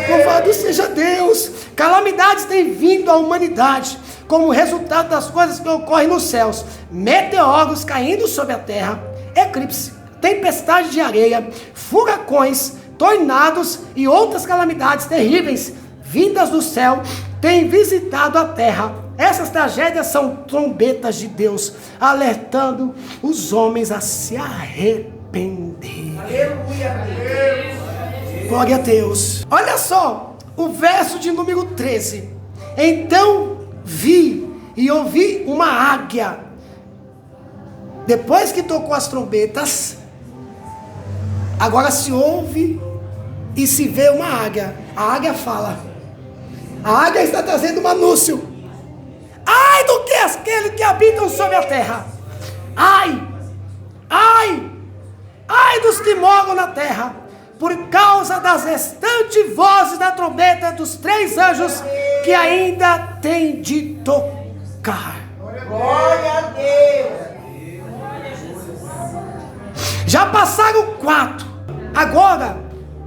Louvado seja Deus. Calamidades têm vindo à humanidade como resultado das coisas que ocorrem nos céus: meteoros caindo sobre a terra, eclipse, tempestade de areia, furacões, tornados e outras calamidades terríveis vindas do céu têm visitado a terra. Essas tragédias são trombetas de Deus alertando os homens a se arrepender. Aleluia. Glória a Deus. Olha só o verso de número 13. Então vi e ouvi uma águia. Depois que tocou as trombetas, agora se ouve e se vê uma águia. A águia fala. A águia está trazendo um anúncio. Ai do que aquele que habitam sobre a terra. Ai, ai, ai dos que moram na terra, por causa das restantes vozes da trombeta dos 3 anjos que ainda têm de tocar. Glória a Deus. Já passaram 4. Agora,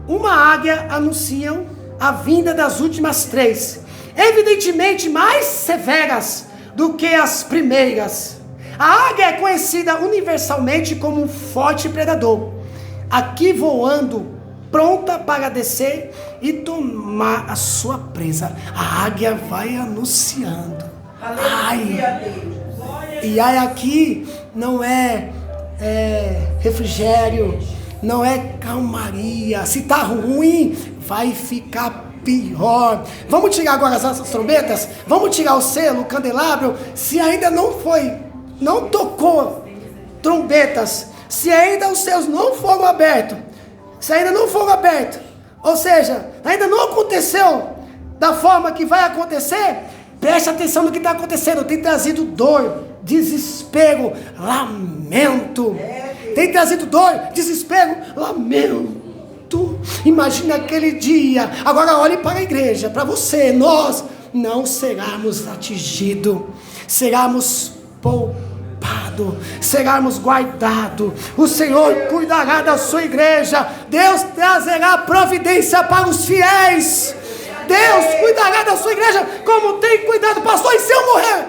uma águia anunciam a vinda das últimas 3, evidentemente mais severas do que as primeiras. A águia é conhecida universalmente como um forte predador, aqui voando, pronta para descer e tomar a sua presa. A águia vai anunciando. Ai. E ai aqui não é refrigério, não é calmaria. Se está ruim, vai ficar pior. Vamos tirar agora as trombetas? Vamos tirar o selo, o candelabro? Se ainda não tocou trombetas, se ainda os céus não foram abertos, ou seja, ainda não aconteceu da forma que vai acontecer, Preste atenção no que está acontecendo. Tem trazido dor, desespero, lamento. Tem trazido dor, desespero, lamento. Imagina aquele dia. Agora olhe para a igreja, para você. Nós não seremos atingidos. Seremos poupados. Seremos guardados. O Senhor cuidará da sua igreja. Deus trazerá providência para os fiéis. Deus cuidará da sua igreja como tem cuidado, pastor. E se eu morrer?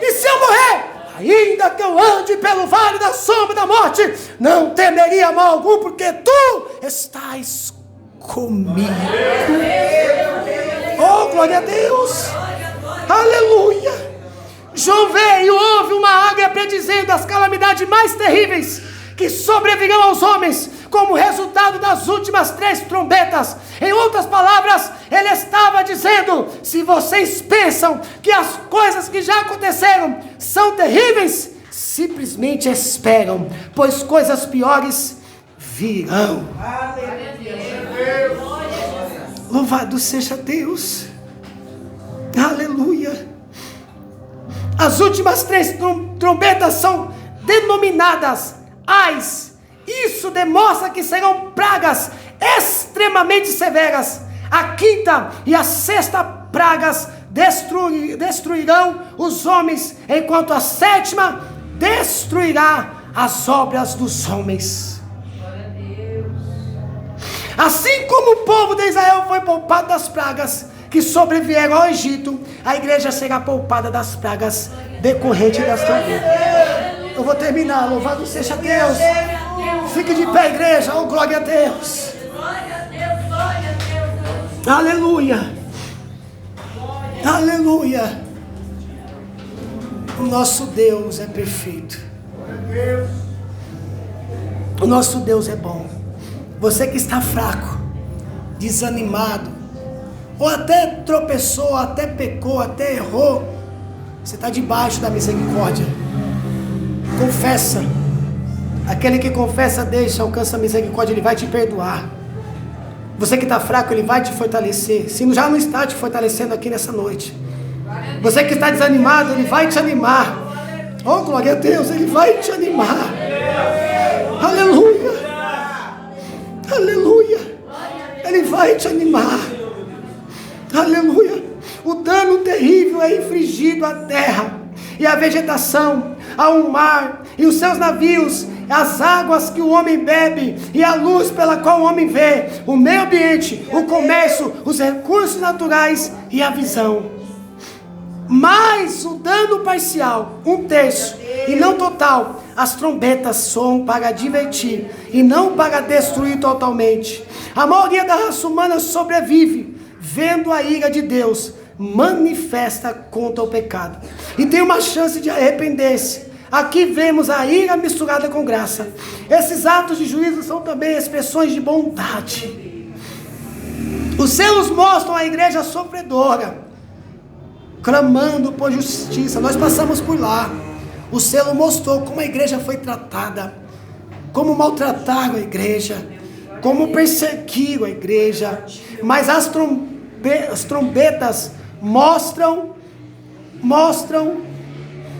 E se eu morrer? Ainda que eu ande pelo vale da sombra da morte, não temeria mal algum, porque tu estás comigo. Oh, glória a Deus. Aleluia. João veio, houve uma águia predizendo as calamidades mais terríveis que sobrevirão aos homens, como resultado das últimas 3 trombetas. Em outras palavras, ele estava dizendo: se vocês pensam que as coisas que já aconteceram são terríveis, simplesmente esperam, pois coisas piores virão. Louvado seja Deus. Aleluia. As últimas 3 trombetas são denominadas ais. Isso demonstra que serão pragas extremamente severas. A 5ª e a 6ª pragas destruirão os homens, enquanto a 7ª destruirá as obras dos homens. Assim como o povo de Israel foi poupado das pragas que sobrevieram ao Egito, a igreja será poupada das pragas decorrentes das trombetas. Eu vou terminar. Louvado seja Deus. Fique de pé, igreja. Oh, glória a Deus. Aleluia. Aleluia. O nosso Deus é perfeito. O nosso Deus é bom. Você que está fraco, desanimado, ou até tropeçou, até pecou, até errou, você está debaixo da misericórdia. Confessa. Aquele que confessa, deixa, alcança a misericórdia, ele vai te perdoar. Você que está fraco, ele vai te fortalecer. Se já não está te fortalecendo aqui nessa noite. Você que está desanimado, ele vai te animar. Oh, glória a Deus, ele vai te animar. Aleluia. Aleluia. Ele vai te animar. Aleluia. O dano terrível é infligido à terra e à vegetação, ao mar e os seus navios, as águas que o homem bebe e a luz pela qual o homem vê, o meio ambiente, o comércio, os recursos naturais e a visão. Mas o dano parcial, 1/3, e não total, as trombetas soam para divertir e não para destruir totalmente. A maioria da raça humana sobrevive vendo a ira de Deus manifesta contra o pecado e tem uma chance de arrepender-se. Aqui vemos a ira misturada com graça. Esses atos de juízo são também expressões de bondade. Os selos mostram a igreja sofredora, clamando por justiça. Nós passamos por lá. O selo mostrou como a igreja foi tratada, como maltrataram a igreja, como perseguiram a igreja. Mas as trombetas mostram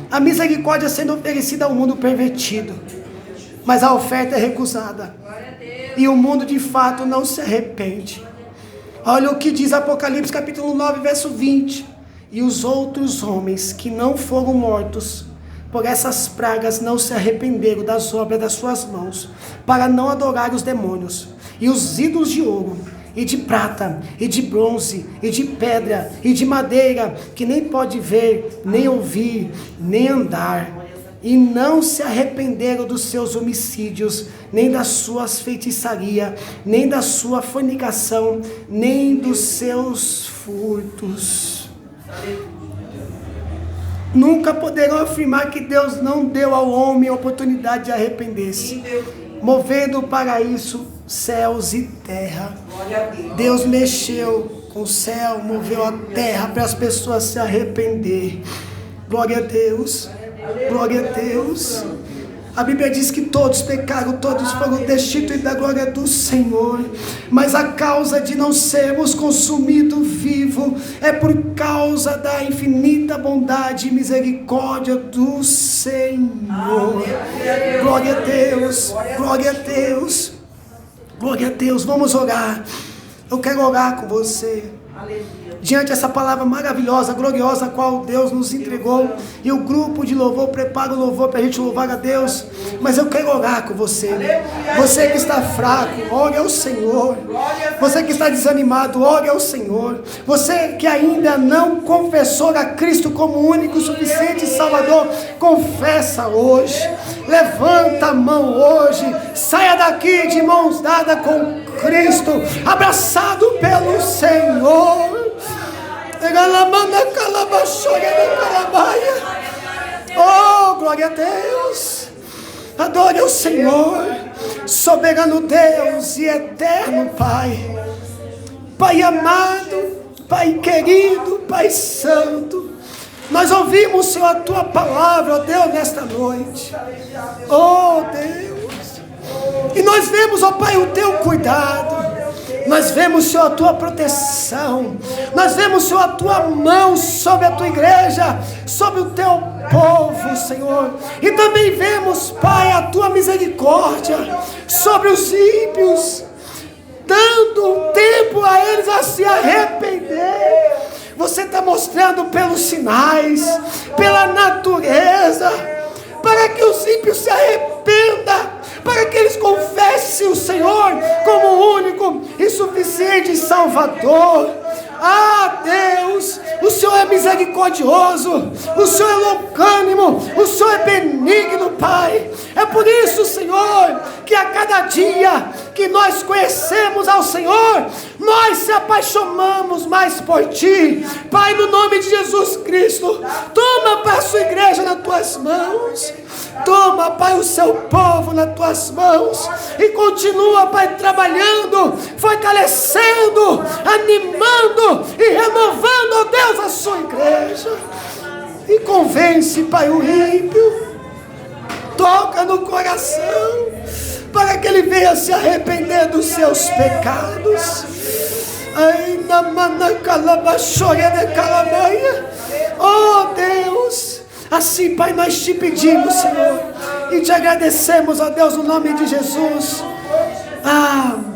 a misericórdia sendo oferecida ao mundo pervertido. Mas a oferta é recusada. E o mundo de fato não se arrepende. Olha o que diz Apocalipse capítulo 9, verso 20. E os outros homens que não foram mortos por essas pragas não se arrependeram das obras das suas mãos, para não adorar os demônios e os ídolos de ouro, e de prata, e de bronze, e de pedra, e de madeira, que nem pode ver, nem ouvir, nem andar. E não se arrependeram dos seus homicídios, nem das suas feitiçarias, nem da sua fornicação, nem dos seus furtos. Nunca poderão afirmar que Deus não deu ao homem a oportunidade de arrepender-se, movendo para isso céus e terra. Deus mexeu com o céu, moveu a terra para as pessoas se arrepender. Glória a Deus, glória a Deus. A Bíblia diz que todos pecaram, todos foram destituídos da glória do Senhor. Mas a causa de não sermos consumidos vivos é por causa da infinita bondade e misericórdia do Senhor. Glória a Deus, glória a Deus, glória a Deus. Vamos orar. Eu quero orar com você. Diante dessa palavra maravilhosa, gloriosa, a qual Deus nos entregou, e o grupo de louvor prepara o louvor para a gente louvar a Deus, mas eu quero orar com você. Você que está fraco, ore ao Senhor. Você que está desanimado, ore ao Senhor. Você que ainda não confessou a Cristo como único, suficiente Salvador, confessa hoje. Levanta a mão hoje. Saia daqui de mãos dadas com Cristo, abraçado pelo Senhor. Oh, glória a Deus. Adore o Senhor, soberano Deus e eterno Pai. Pai amado, Pai querido, Pai santo, nós ouvimos, Senhor, a Tua palavra, ó Deus, nesta noite. Oh Deus, e nós vemos, ó Pai, o Teu cuidado. Nós vemos, Senhor, a Tua proteção. Nós vemos, Senhor, a Tua mão sobre a Tua igreja, sobre o Teu povo, Senhor. E também vemos, Pai, a Tua misericórdia sobre os ímpios, dando tempo a eles a se arrepender. Você está mostrando pelos sinais, pela natureza, para que os ímpios se arrependam, para que eles confessem o Senhor como o único e suficiente Salvador. Ah, Deus, o Senhor é misericordioso, o Senhor é longânimo, o Senhor é benigno, Pai. É por isso, Senhor, que a cada dia que nós conhecemos ao Senhor, nós se apaixonamos mais por Ti. Pai, no nome de Jesus Cristo, toma, Pai, a Sua igreja nas Tuas mãos. Toma, Pai, o Seu povo nas Tuas mãos. E continua, Pai, trabalhando, fortalecendo, animando e renovando, ó Deus, a Sua igreja. E convence, Pai, o ímpio. Toca no coração, para que ele venha se arrepender dos seus pecados. Oh Deus, assim, Pai, nós te pedimos, Senhor, e te agradecemos, ó Deus, no nome de Jesus. Amém.